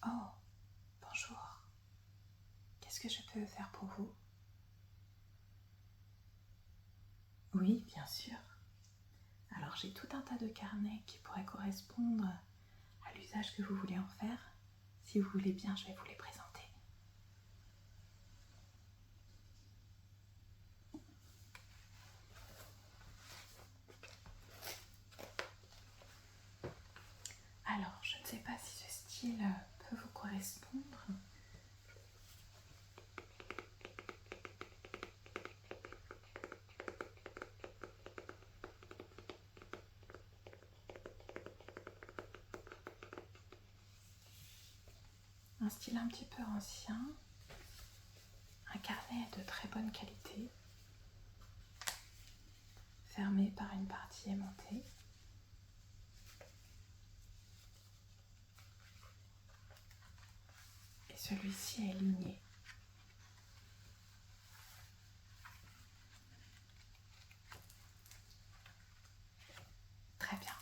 Oh, bonjour. Qu'est-ce que je peux faire pour vous? Oui, bien sûr. Alors j'ai tout un tas de carnets qui pourraient correspondre à l'usage que vous voulez en faire. Si vous voulez bien, je vais vous les présenter. Alors, je ne sais pas si ce style peut vous correspondre. Un style un petit peu ancien, un carnet de très bonne qualité, fermé par une partie aimantée. Et celui-ci est ligné. Très bien,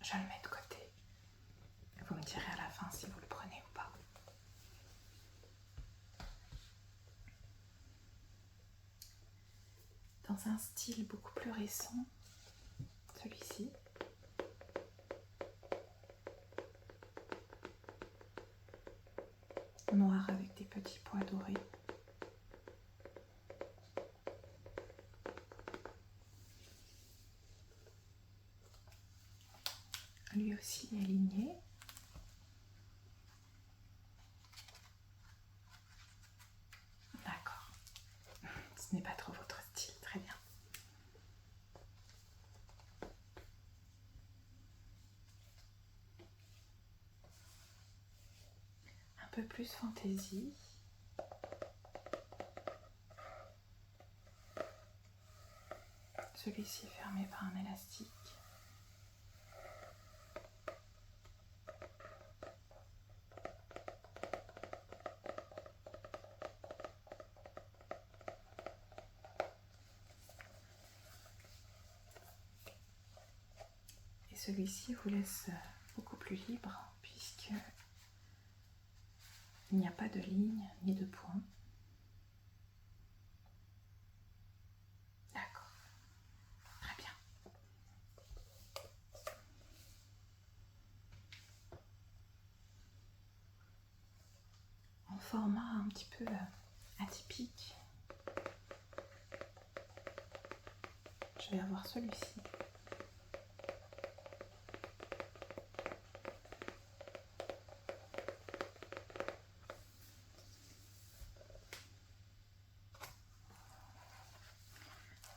je le mets de côté. Vous me direz à la fin si vous le prenez ou pas. Dans un style beaucoup plus récent, celui-ci, noir avec des petits pois dorés. Lui aussi est ligné. D'accord. Ce n'est pas trop votre style, très bien. Un peu plus fantaisie. Celui-ci est fermé par un élastique. Et celui-ci vous laisse beaucoup plus libre puisque il n'y a pas de ligne ni de point. D'accord. Très bien. En format un petit peu atypique, je vais avoir celui-ci.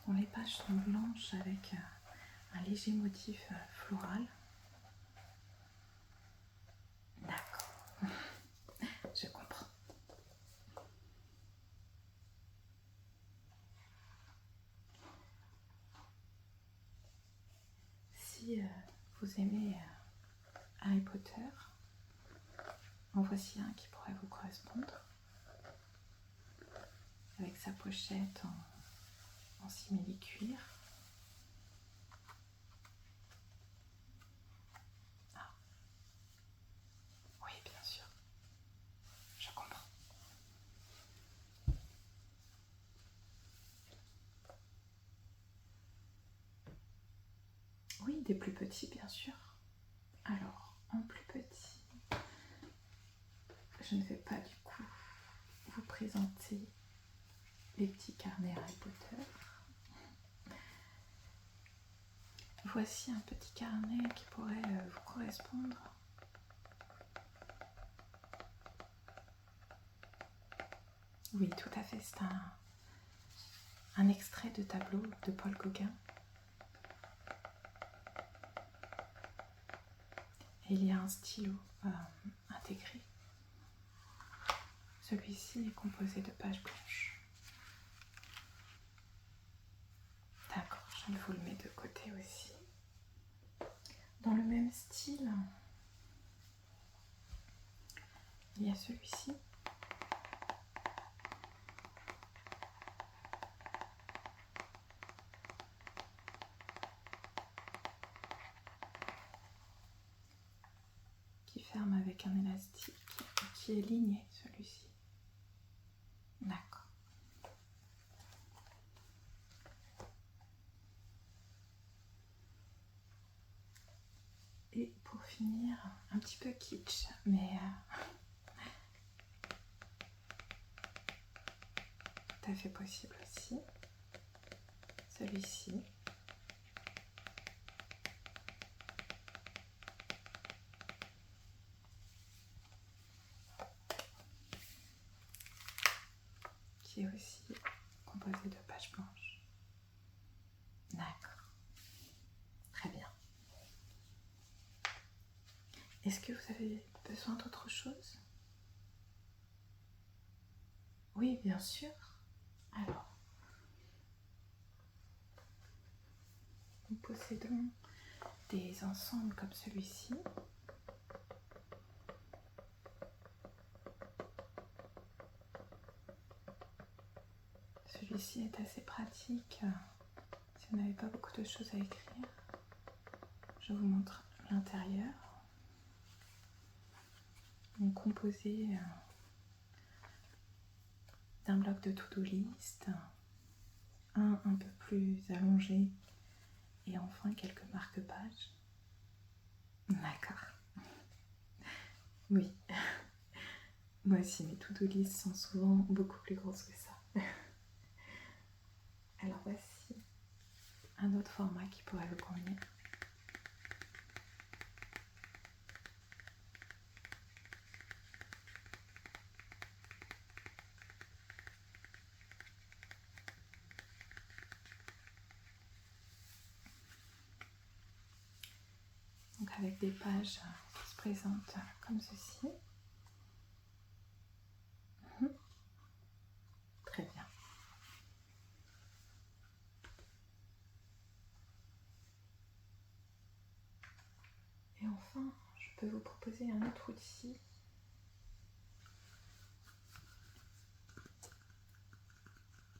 Dont les pages sont blanches avec un léger motif floral. D'accord, je comprends. Si vous aimez Harry Potter, en voici un qui pourrait vous correspondre, avec sa pochette en simili-cuir. Ah, oui, bien sûr, je comprends. Oui, des plus petits, bien sûr. Alors, en plus petit, je ne vais pas du coup vous présenter les petits carnets Harry Potter. Voici un petit carnet qui pourrait vous correspondre. Oui, tout à fait, c'est un extrait de tableau de Paul Gauguin. Et il y a un stylo intégré. Celui-ci est composé de pages blanches. D'accord, je vous le mets de côté aussi. Dans le même style, il y a celui-ci. Qui ferme avec un élastique qui est ligné, celui-ci. D'accord. Et pour finir, un petit peu kitsch, mais tout à fait possible aussi. Celui-ci. Qui est aussi composé de pages blanches. D'accord. Très bien. Est-ce que vous avez besoin d'autre chose? Oui, bien sûr. Alors, nous possédons des ensembles comme celui-ci. Celui-ci est assez pratique si vous n'avez pas beaucoup de choses à écrire. Je vous montre l'intérieur. Donc, composé d'un bloc de to-do list, un peu plus allongé et enfin quelques marque-pages. D'accord. Oui. Moi aussi, mes to-do list sont souvent beaucoup plus grosses que ça. Alors voici un autre format qui pourrait vous convenir. Donc avec des pages qui se présentent comme ceci. Très bien. Et enfin, je peux vous proposer un autre outil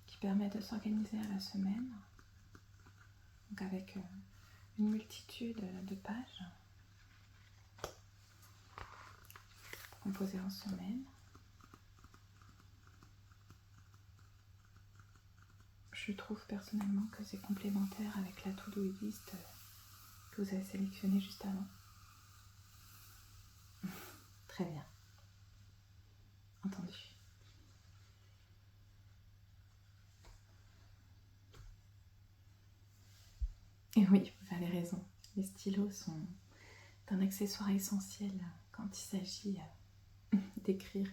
qui permet de s'organiser à la semaine. Donc avec une multitude de pages composées en semaine. Je trouve personnellement que c'est complémentaire avec la to-do list que vous avez sélectionnée juste avant. Très bien. Entendu. Et oui, vous avez raison. Les stylos sont un accessoire essentiel quand il s'agit d'écrire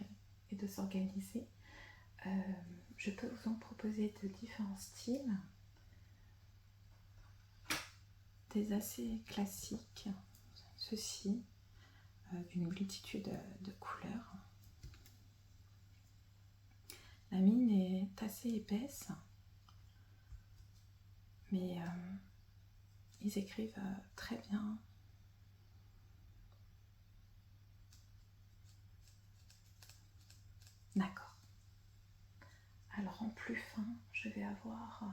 et de s'organiser. Je peux vous en proposer de différents styles. Des assez classiques, ceux-ci, d'une multitude de couleurs. La mine est assez épaisse, mais ils écrivent très bien. D'accord. Alors en plus fin, je vais avoir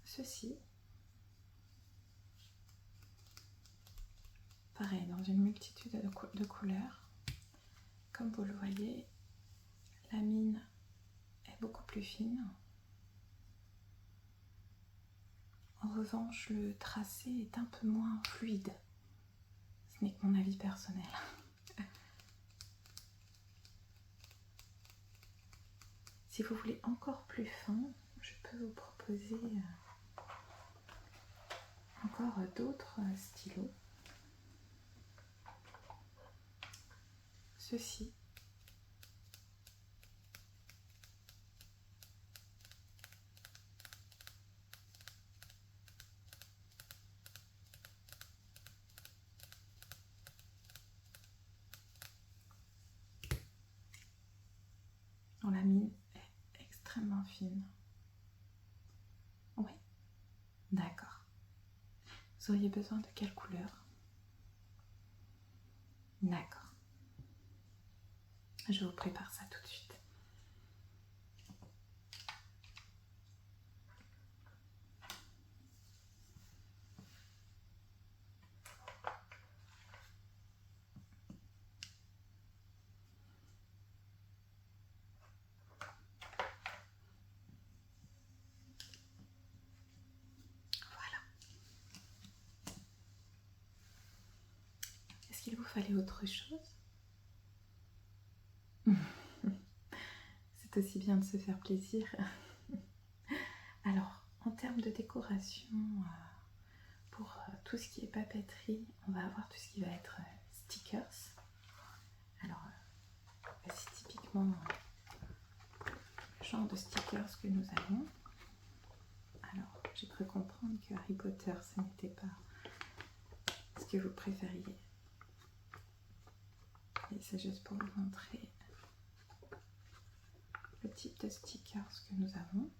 ceci. Pareil, dans une multitude de couleurs. Comme vous le voyez, la mine est beaucoup plus fine. En revanche, le tracé est un peu moins fluide. Ce n'est que mon avis personnel. Si vous voulez encore plus fin, je peux vous proposer encore d'autres stylos. Ceci. Dont la mine est extrêmement fine. Oui, d'accord. Vous auriez besoin de quelle couleur? D'accord. Je vous prépare ça tout de suite. fallait autre chose? C'est aussi bien de se faire plaisir. Alors, en termes de décoration, pour tout ce qui est papeterie, on va avoir tout ce qui va être stickers. Alors, voici typiquement le genre de stickers que nous avons. Alors, j'ai cru comprendre que Harry Potter, ce n'était pas ce que vous préfériez. Et c'est juste pour vous montrer le type de stickers que nous avons.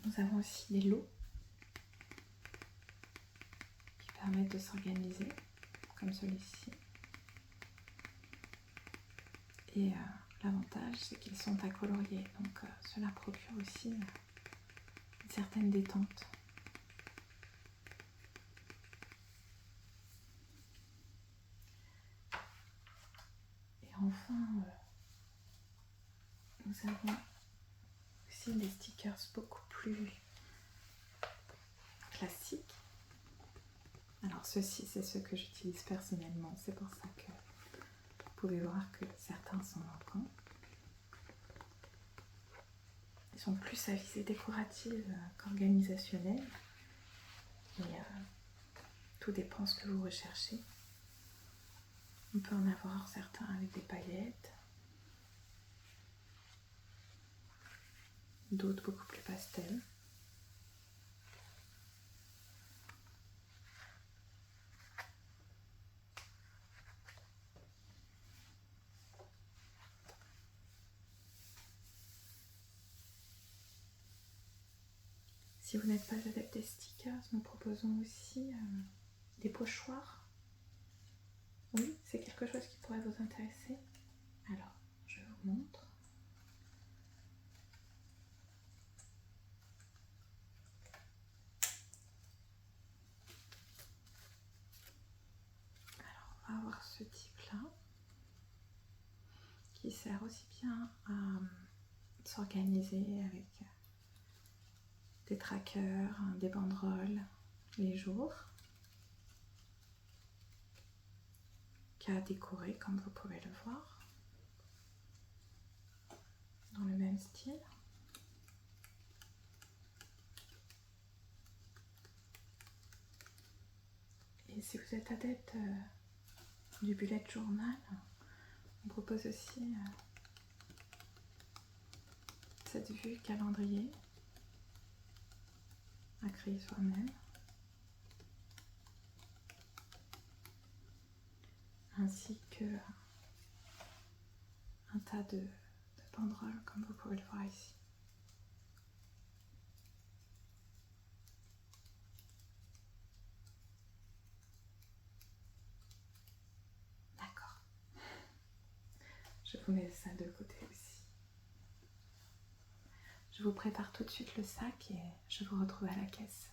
Nous avons aussi des lots qui permettent de s'organiser, comme celui-ci. Et l'avantage, c'est qu'ils sont à colorier, donc cela procure aussi une certaine détente. Et enfin, nous avons aussi des stickers beaucoup plus classiques. Alors ceux-ci, c'est ceux que j'utilise personnellement, c'est pour ça que vous pouvez voir que certains sont manquants. Ils sont plus à visée décorative qu'organisationnelle. Et tout dépend ce que vous recherchez. On peut en avoir certains avec des paillettes, d'autres beaucoup plus pastel. Si vous n'êtes pas adepte des stickers, nous proposons aussi des pochoirs. Oui, c'est quelque chose qui pourrait vous intéresser. Alors, je vous montre. Alors, on va avoir ce type-là qui sert aussi bien à s'organiser avec des trackers, des banderoles, les jours, qu'à décorer comme vous pouvez le voir, dans le même style. Et si vous êtes adepte du bullet journal, on propose aussi cette vue calendrier à créer soi-même, ainsi que un tas de banderoles comme vous pouvez le voir ici. D'accord. Je vous mets ça de côté aussi. Je vous prépare tout de suite le sac et je vous retrouve à la caisse.